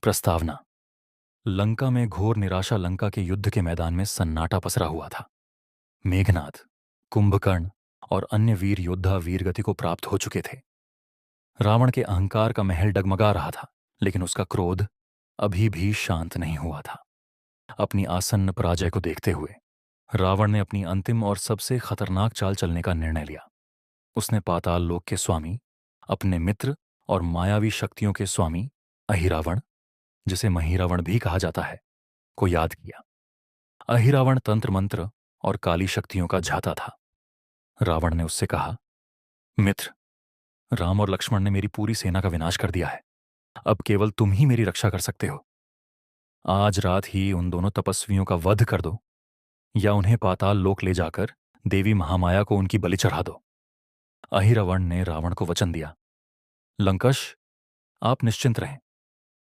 प्रस्तावना। लंका में घोर निराशा। लंका के युद्ध के मैदान में सन्नाटा पसरा हुआ था। मेघनाद, कुंभकर्ण और अन्य वीर योद्धा वीरगति को प्राप्त हो चुके थे। रावण के अहंकार का महल डगमगा रहा था, लेकिन उसका क्रोध अभी भी शांत नहीं हुआ था। अपनी आसन्न पराजय को देखते हुए रावण ने अपनी अंतिम और सबसे खतरनाक चाल चलने का निर्णय लिया। उसने पाताल लोक के स्वामी, अपने मित्र और मायावी शक्तियों के स्वामी अहिरावण, जिसे महिरावण भी कहा जाता है, को याद किया। अहिरावण तंत्र मंत्र और काली शक्तियों का झाता था। रावण ने उससे कहा, मित्र, राम और लक्ष्मण ने मेरी पूरी सेना का विनाश कर दिया है। अब केवल तुम ही मेरी रक्षा कर सकते हो। आज रात ही उन दोनों तपस्वियों का वध कर दो, या उन्हें पाताल लोक ले जाकर देवी महामाया को उनकी बलि चढ़ा दो। अहिरावण ने रावण को वचन दिया, लंकश, आप निश्चिंत रहें।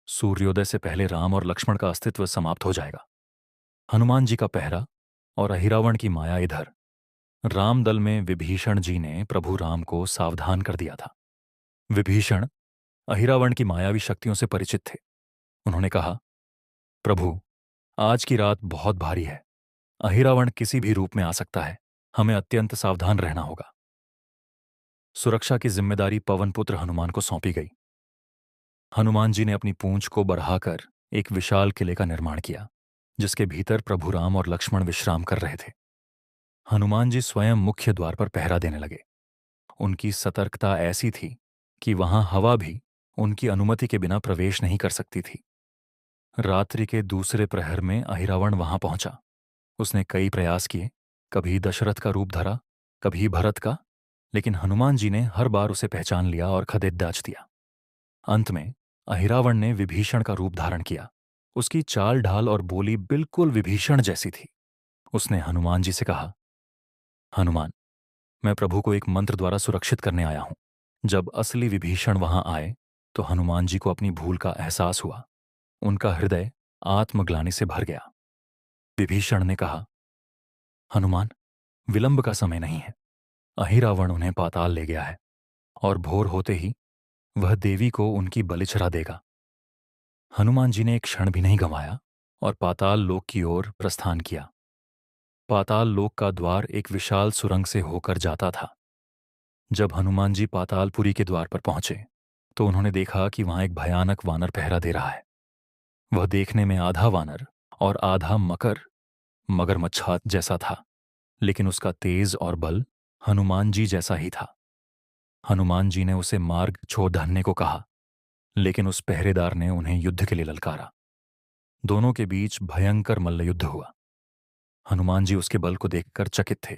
सूर्योदय से पहले राम और लक्ष्मण का अस्तित्व समाप्त हो जाएगा। हनुमान जी का पहरा और अहिरावण की माया इधर। रामदल में विभीषण जी ने प्रभु राम को सावधान कर दिया था। विभीषण अहिरावण की मायावी शक्तियों से परिचित थे। उन्होंने कहा, प्रभु, आज की रात बहुत भारी है। अहिरावण किसी भी रूप में आ सकता है। हमें अत्यंत सावधान रहना होगा। सुरक्षा की जिम्मेदारी पवनपुत्र हनुमान को सौंपी गई। हनुमान जी ने अपनी पूंछ को बढ़ाकर एक विशाल किले का निर्माण किया, जिसके भीतर प्रभु राम और लक्ष्मण विश्राम कर रहे थे। हनुमान जी स्वयं मुख्य द्वार पर पहरा देने लगे। उनकी सतर्कता ऐसी थी कि वहां हवा भी उनकी अनुमति के बिना प्रवेश नहीं कर सकती थी। रात्रि के दूसरे प्रहर में अहिरावण वहां पहुंचा। उसने कई प्रयास किए, कभी दशरथ का रूप धरा, कभी भरत का, लेकिन हनुमान जी ने हर बार उसे पहचान लिया और खदेड़ दिया। अंत में अहिरावण ने विभीषण का रूप धारण किया। उसकी चाल ढाल और बोली बिल्कुल विभीषण जैसी थी। उसने हनुमान जी से कहा, हनुमान, मैं प्रभु को एक मंत्र द्वारा सुरक्षित करने आया हूं। जब असली विभीषण वहां आए तो हनुमान जी को अपनी भूल का एहसास हुआ। उनका हृदय आत्मग्लानि से भर गया। विभीषण ने कहा, हनुमान, विलंब का समय नहीं है। अहिरावण उन्हें पाताल ले गया है और भोर होते ही वह देवी को उनकी बलि चढ़ा देगा। हनुमान जी ने एक क्षण भी नहीं गंवाया और पाताल लोक की ओर प्रस्थान किया। पाताल लोक का द्वार एक विशाल सुरंग से होकर जाता था। जब हनुमान जी पातालपुरी के द्वार पर पहुंचे तो उन्होंने देखा कि वहां एक भयानक वानर पहरा दे रहा है। वह देखने में आधा वानर और आधा मगरमच्छा जैसा था, लेकिन उसका तेज और बल हनुमान जी जैसा ही था। हनुमान जी ने उसे मार्ग छोड़ धरने को कहा, लेकिन उस पहरेदार ने उन्हें युद्ध के लिए ललकारा। दोनों के बीच भयंकर मल्लयुद्ध हुआ। हनुमान जी उसके बल को देखकर चकित थे।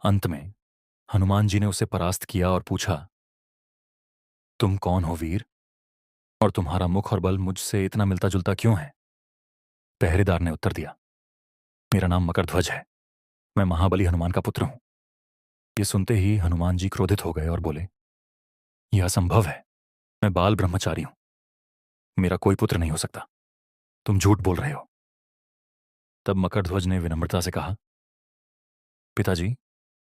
अंत में हनुमान जी ने उसे परास्त किया और पूछा, तुम कौन हो वीर, और तुम्हारा मुख और बल मुझसे इतना मिलता जुलता क्यों है? पहरेदार ने उत्तर दिया, मेरा नाम मकरध्वज है। मैं महाबली हनुमान का पुत्र हूं। ये सुनते ही हनुमान जी क्रोधित हो गए और बोले, यह असंभव है। मैं बाल ब्रह्मचारी हूं। मेरा कोई पुत्र नहीं हो सकता। तुम झूठ बोल रहे हो। तब मकरध्वज ने विनम्रता से कहा, पिताजी,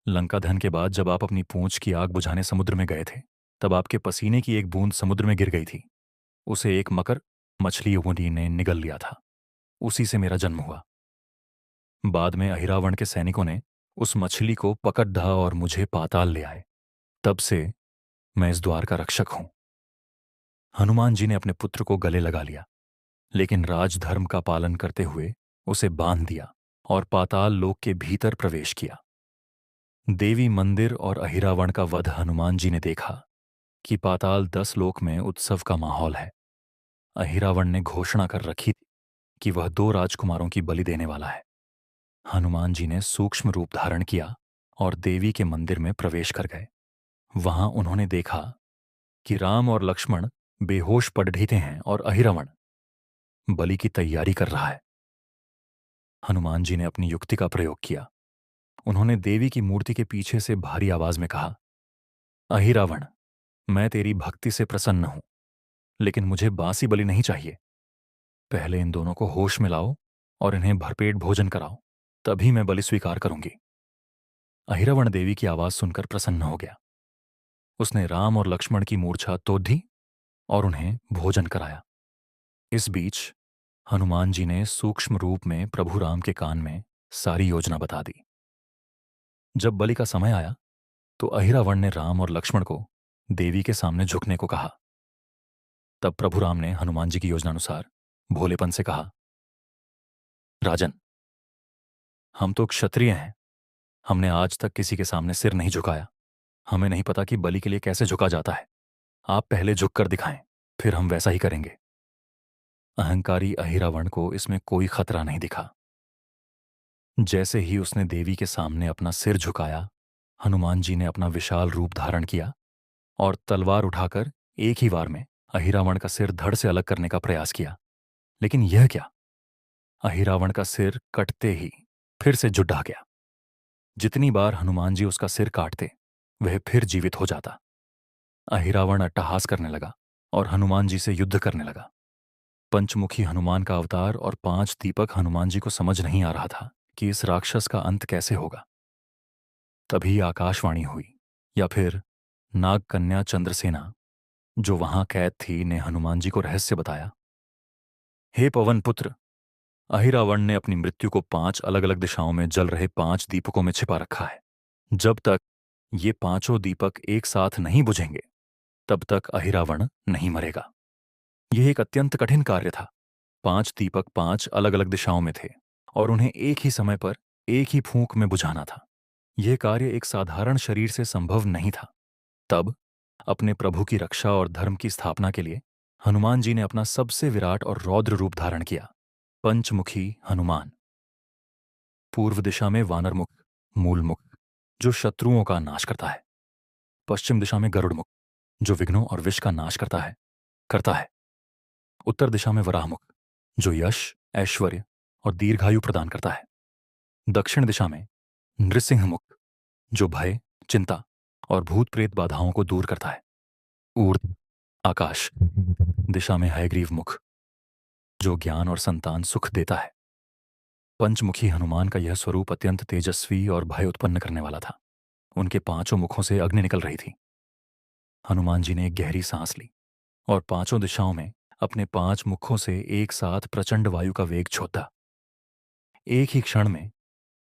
लंका दहन के बाद जब आप अपनी पूंछ की आग बुझाने समुद्र में गए थे, तब आपके पसीने की एक बूंद समुद्र में गिर गई थी। उसे एक मकर मछली मुनि ने निगल लिया था। उसी से मेरा जन्म हुआ। बाद में अहिरावण के सैनिकों ने उस मछली को पकड़ ढा और मुझे पाताल ले आए। तब से मैं इस द्वार का रक्षक हूं। हनुमान जी ने अपने पुत्र को गले लगा लिया, लेकिन राजधर्म का पालन करते हुए उसे बांध दिया और पाताल लोक के भीतर प्रवेश किया। देवी मंदिर और अहिरावण का वध हनुमान जी ने देखा कि पाताल 10 लोक में उत्सव का माहौल है। अहिरावण ने घोषणा कर रखी थी कि वह 2 राजकुमारों की बलि देने वाला है। हनुमान जी ने सूक्ष्म रूप धारण किया और देवी के मंदिर में प्रवेश कर गए। वहां उन्होंने देखा कि राम और लक्ष्मण बेहोश पड़ रहे हैं और अहिरावण बलि की तैयारी कर रहा है। हनुमान जी ने अपनी युक्ति का प्रयोग किया। उन्होंने देवी की मूर्ति के पीछे से भारी आवाज में कहा, अहिरावण, मैं तेरी भक्ति से प्रसन्न हूं, लेकिन मुझे बासी बलि नहीं चाहिए। पहले इन दोनों को होश में लाओ और इन्हें भरपेट भोजन कराओ, तभी मैं बलि स्वीकार करूंगी। अहिरावण देवी की आवाज सुनकर प्रसन्न हो गया। उसने राम और लक्ष्मण की मूर्छा तोड़ दी और उन्हें भोजन कराया। इस बीच हनुमान जी ने सूक्ष्म रूप में प्रभु राम के कान में सारी योजना बता दी। जब बलि का समय आया तो अहिरावण ने राम और लक्ष्मण को देवी के सामने झुकने को कहा। तब प्रभु राम ने हनुमान जी की योजनानुसार भोलेपन से कहा, राजन, हम तो क्षत्रिय हैं, हमने आज तक किसी के सामने सिर नहीं झुकाया। हमें नहीं पता कि बलि के लिए कैसे झुका जाता है। आप पहले झुककर दिखाएं, फिर हम वैसा ही करेंगे। अहंकारी अहिरावण को इसमें कोई खतरा नहीं दिखा। जैसे ही उसने देवी के सामने अपना सिर झुकाया, हनुमान जी ने अपना विशाल रूप धारण किया और तलवार उठाकर एक ही वार में अहिरावण का सिर धड़ से अलग करने का प्रयास किया। लेकिन यह क्या, अहिरावण का सिर कटते ही फिर से जुड़ गया। जितनी बार हनुमान जी उसका सिर काटते, वह फिर जीवित हो जाता। अहिरावण अट्टहास करने लगा और हनुमान जी से युद्ध करने लगा। पंचमुखी हनुमान का अवतार और 5 दीपक हनुमान जी को समझ नहीं आ रहा था कि इस राक्षस का अंत कैसे होगा। तभी आकाशवाणी हुई, या फिर नागकन्या चंद्रसेना, जो वहां कैद थी, ने हनुमान जी को रहस्य बताया। हे पवन पुत्र, अहिरावण ने अपनी मृत्यु को 5 अलग अलग दिशाओं में जल रहे 5 दीपकों में छिपा रखा है। जब तक ये पांचों दीपक एक साथ नहीं बुझेंगे, तब तक अहिरावण नहीं मरेगा। यह एक अत्यंत कठिन कार्य था। 5 दीपक 5 अलग अलग दिशाओं में थे और उन्हें एक ही समय पर एक ही फूंक में बुझाना था। यह कार्य एक साधारण शरीर से संभव नहीं था। तब अपने प्रभु की रक्षा और धर्म की स्थापना के लिए हनुमान जी ने अपना सबसे विराट और रौद्र रूप धारण किया, पंचमुखी हनुमान। पूर्व दिशा में वानरमुख, मूलमुख, जो शत्रुओं का नाश करता है। पश्चिम दिशा में गरुड़मुख, जो विघ्नों और विष का नाश करता है। उत्तर दिशा में वराहमुख, जो यश, ऐश्वर्य और दीर्घायु प्रदान करता है। दक्षिण दिशा में नृसिंहमुख, जो भय, चिंता और भूत प्रेत बाधाओं को दूर करता है। ऊर्ध्व आकाश दिशा में हयग्रीव मुख, जो ज्ञान और संतान सुख देता है। पंचमुखी हनुमान का यह स्वरूप अत्यंत तेजस्वी और भय उत्पन्न करने वाला था। उनके 5 मुखों से अग्नि निकल रही थी। हनुमान जी ने एक गहरी सांस ली और 5 दिशाओं में अपने 5 मुखों से एक साथ प्रचंड वायु का वेग छोड़ा। एक ही क्षण में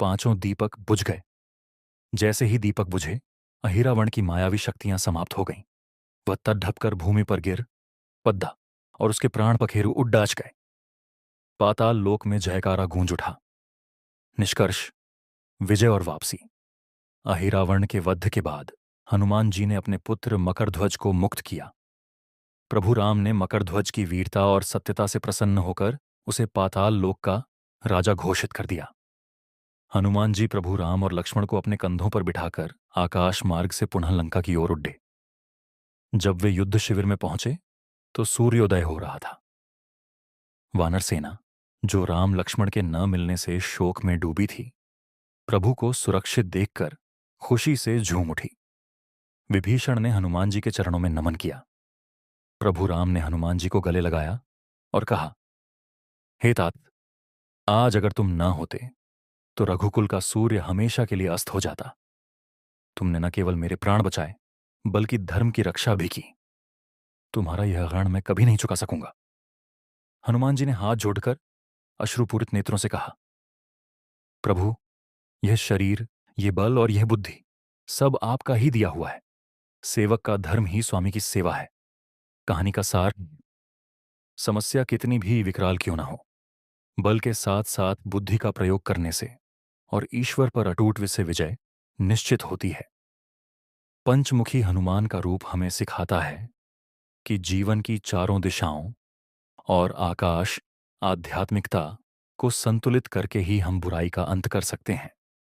5 दीपक बुझ गए। जैसे ही दीपक बुझे, अहिरावण की मायावी शक्तियां समाप्त हो गईं। वह तड़प कर भूमि पर गिर पद्दा और उसके प्राण पखेरु उड्डाच गए। पाताल लोक में जयकारा गूंज उठा। निष्कर्ष, विजय और वापसी। अहिरावण के वध के बाद हनुमान जी ने अपने पुत्र मकरध्वज को मुक्त किया। प्रभु राम ने मकरध्वज की वीरता और सत्यता से प्रसन्न होकर उसे पाताल लोक का राजा घोषित कर दिया। हनुमान जी प्रभु राम और लक्ष्मण को अपने कंधों पर बिठाकर आकाश मार्ग से पुनः लंका की ओर उड्डे। जब वे युद्ध शिविर में पहुंचे तो सूर्योदय हो रहा था। वानर सेना, जो राम लक्ष्मण के न मिलने से शोक में डूबी थी, प्रभु को सुरक्षित देखकर खुशी से झूम उठी। विभीषण ने हनुमान जी के चरणों में नमन किया। प्रभु राम ने हनुमान जी को गले लगाया और कहा, हे तात, आज अगर तुम न होते तो रघुकुल का सूर्य हमेशा के लिए अस्त हो जाता। तुमने न केवल मेरे प्राण बचाए, बल्कि धर्म की रक्षा भी की। तुम्हारा यह ऋण मैं कभी नहीं चुका सकूंगा। हनुमान जी ने हाथ जोड़कर अश्रुपूरित नेत्रों से कहा, प्रभु, यह शरीर, यह बल और यह बुद्धि सब आपका ही दिया हुआ है। सेवक का धर्म ही स्वामी की सेवा है। कहानी का सार, समस्या कितनी भी विकराल क्यों ना हो, बल के साथ साथ बुद्धि का प्रयोग करने से और ईश्वर पर अटूट से विजय निश्चित होती है। पंचमुखी हनुमान का रूप हमें सिखाता है कि जीवन की चारों दिशाओं और आकाश, आध्यात्मिकता को संतुलित करके ही हम बुराई का अंत कर सकते हैं।